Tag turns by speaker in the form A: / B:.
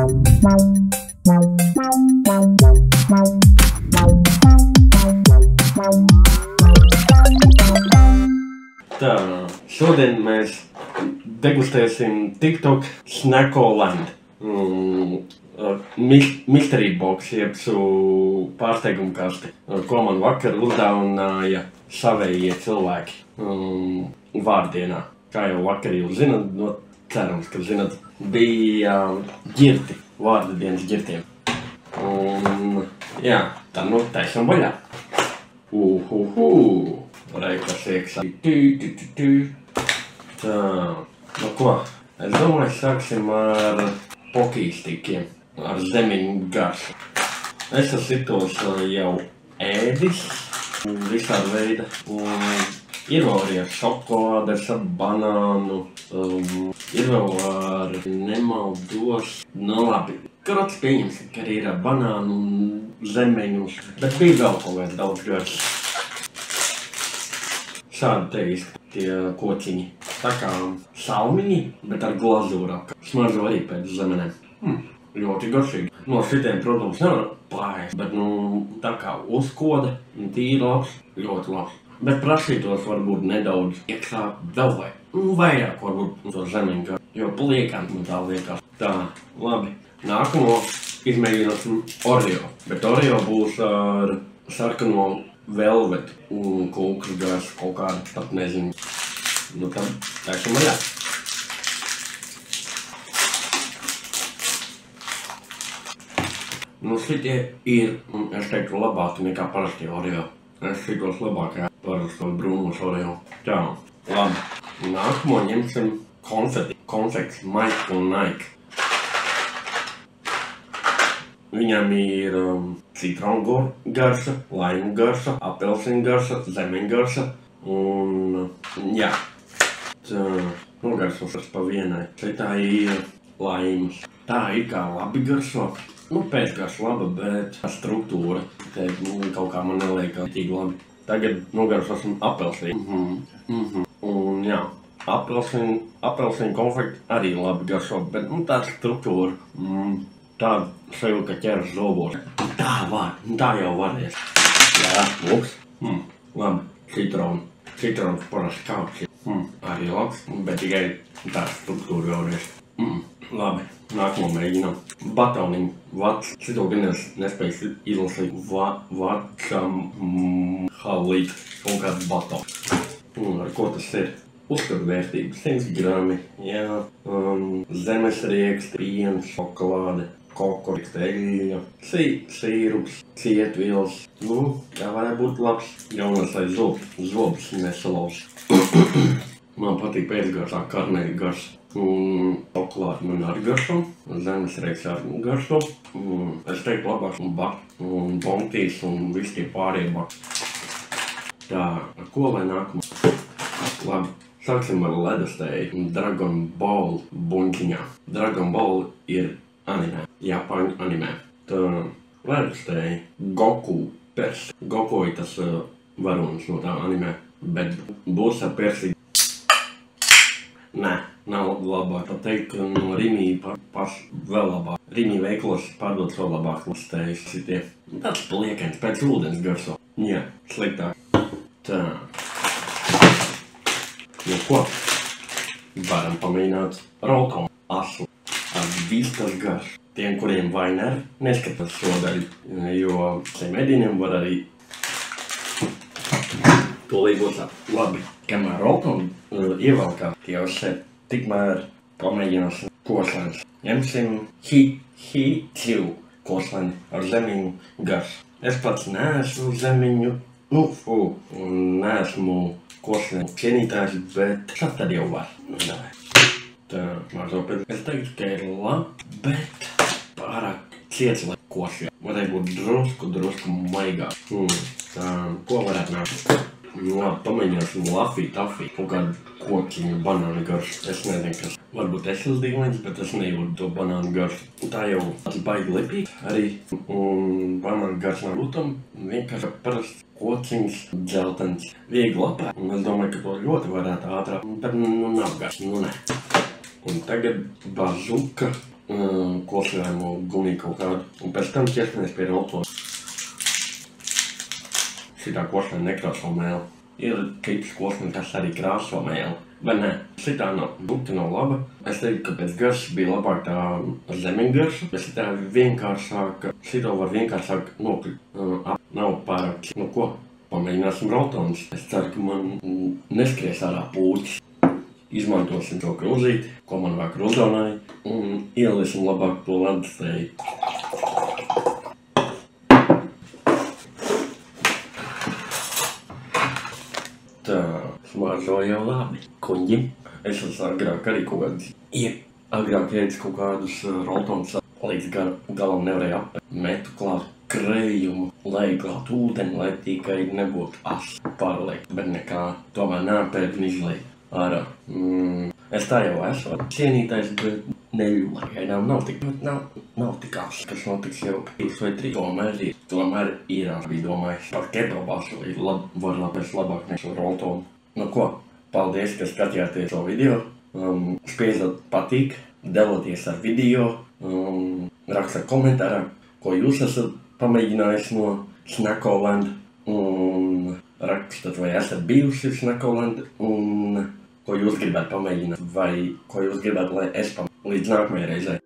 A: Tā, šodien mēs degustēsim TikTok Snackoland. Mystery box, jeb pārsteigumu kasti, ko man vakar uzdāvināja savējie cilvēki vārdienā. Kā jau vakar jūs zinat, cerams, ka zinat, bija ģirti, vārda dienas ģirtiem. Jā, tā taisam vaļā. Reikas iekšā. Tā, ko? Es domāju, sāksim ar pokīstikiem, ar zemiņu garšu. Es šitos jau ēdis, visāda veida. Ir vēl arī ar šokolādes, ar banānu, ir vēl ar nemaldos. Nu labi, karots pieņemsim, ka arī ir ar banānu un zemeņus, bet bija vēl kaut kāds daudz garšas. Šādi te izskatās tie kociņi. Tā kā salmiņi, bet ar glazūru apkārt. Smaržo arī pēc zemenēm. Ļoti garšīgi. No šitiem, protams, nevar pārēst, bet tā kā uzkoda, tīri labs, ļoti labs. Bet prasītos varbūt nedaudz iekšā vēl vai vairāk varbūt to zemeņu garšu, jo pliekant man tā liekas. Tā, labi. Nākamo izmēģināsim Oreo, bet Oreo būs ar sarkano velvet un kūkas garšu kaut kādu, pat nezinu. Nu tad taisam vaļā. Nu šitie ir, es teiktu, labāki nekā parastie Oreo. Es šitos labākajā parastos brūnos Oreo. Tā, labi. Nākamo ņemsim konfeti. Konfekts Mike un Nike. Viņam ir citronu garša, laimu garša, apelsīnu garša, zemeņu garša un jā. Nogaršošas pa vienai. Šitā ir laimas. Tā ir kā labi garšo. Pēcgarša laba, bet struktūra te kaut kā man neliekas tik labi. Tagad nogaršosim apelsīnu. Un jā, apelsīnu konfekti arī labi garšo, bet tā struktūra. Tāda sevi, ka ķeras zobos. Tā var, tā jau varēs. Jā, lūks. Labi, citrons parasti kāpsi. Arī labs, bet tikai tā struktūra vēlreiz. Labi, nākamo mēģinām. Batoniņu, vats. Šito gan es nespēju izlasīt. Vatsam halīt. Un kāds batons. Ar ko tas ir? Uzturvērtība, 100 grami. Jā, zemes rieksti, piens, šokolāde. Kokoriks, eļļa, sīrups, cietvielas. Tā varētu būt labs. Galvenais, lai zobus nesalauz. Man patīk pēcgaršā karmeļa garša. Šokolāde man arī garšo, zemes rieksts arī garšo. Es teiktu labāk un bontīs un visi tie pārējie bak. Tā, ar ko lai nākamā? Labi. Sāksim ar ledustēju Dragon Ball buņķiņā. Dragon Ball ir anime, Japāņu anime. Tā ledustēja Goku persi. Goku ir tas varonis no tā anime, bet būs ar persi. Nē, nav labāk. Tā teikt, ka no Rimi vēl labāk. Rimi veiklos pārdodas vēl labāk ledustējas šitie. Tāds pliekens pēc ūdens garšo. Jā, sliktāk. Tā. Nu ko? Varam pamēģināt rolkonu aslu ar vistas garšu. Tiem, kuriem vainer, neskatās šo daļu, jo šiem ēdieniem var arī tūlīt būs labi. Kamēr rolkonu ievelkā jau šeit, tikmēr pamēģināsim koslēns. Ņemsim Hi-Tiu koslēni ar zemiņu garšu. Es pats neesmu zemiņu, neesmu koslēnu cienītājs, bet tad jau var. Tā, mazopēc. Es teiktu, ka ir labi, bet pārāk ciets, lai košļā. Varētu būt drusku maigāk. Tā, ko varētu nākt? Labi, pamēģināsim lafī, tafī, kaut kādu kokiņu, banānu garšu. Es nezinu, kas varbūt esildīgais, bet es nejūtu to banānu garšu. Tā jau baigi lipīgi arī, un banānu garšu nav būtam, vienkārši parasts kociņš, dzeltens, viegli lapē. Un es domāju, ka to ļoti varētu ātrāk, bet nav garši, nē. Un tagad bazuka kosinājumu gumiju kaut kādu. Un pēc tam ķersimies pie roltona. Šitā kosina nekrāso mēli. Ir citas kosina, kas arī krāso mēli. Vai ne? Šitā būtu nav laba. Es teiktu, ka pēc garšas bija labāk tā zemeņgarša, bet šitā vienkāršāk, šito var vienkāršāk nokļūt. Nav pārāk. Nu ko? Pamēģināsim roltonus. Es ceru, ka man neskries ārā pūķis. Izmantosim to krūzīti, ko man vajag roltonai, un ieliesim labāk to ledustēju. Tā, smaržo jau labi. Kuņģim. Es agrāk arī kaut kādus agrāk ēdis kaut kādus roltonus, līdz galam nevarēju apēt. Metu klāt krējumu, lai klāt ūdeni, lai tikai nebūtu asi pārliekt, bet nekā tomēr neapēt un izliekt ārā. Es tā jau esmu cienītais, bet neļūgaidām nav tik asi, kas notiks jau 5 vai 3. Tomēr ir bija domājis par kebabāšu, var labēc labāk nekā roltonu. Nu ko, paldies, ka skatījāties šo video. Spiežat patīk, daloties ar video, rakstiet komentārā, ko jūs esat pamēģinājis no Snackoland, un rakstat, vai esat bijuši Snackoland, un ko jūs gribētu pamēģināt, vai ko jūs gribētu, lai es pamēģinātu. Līdz nākamajai reizei.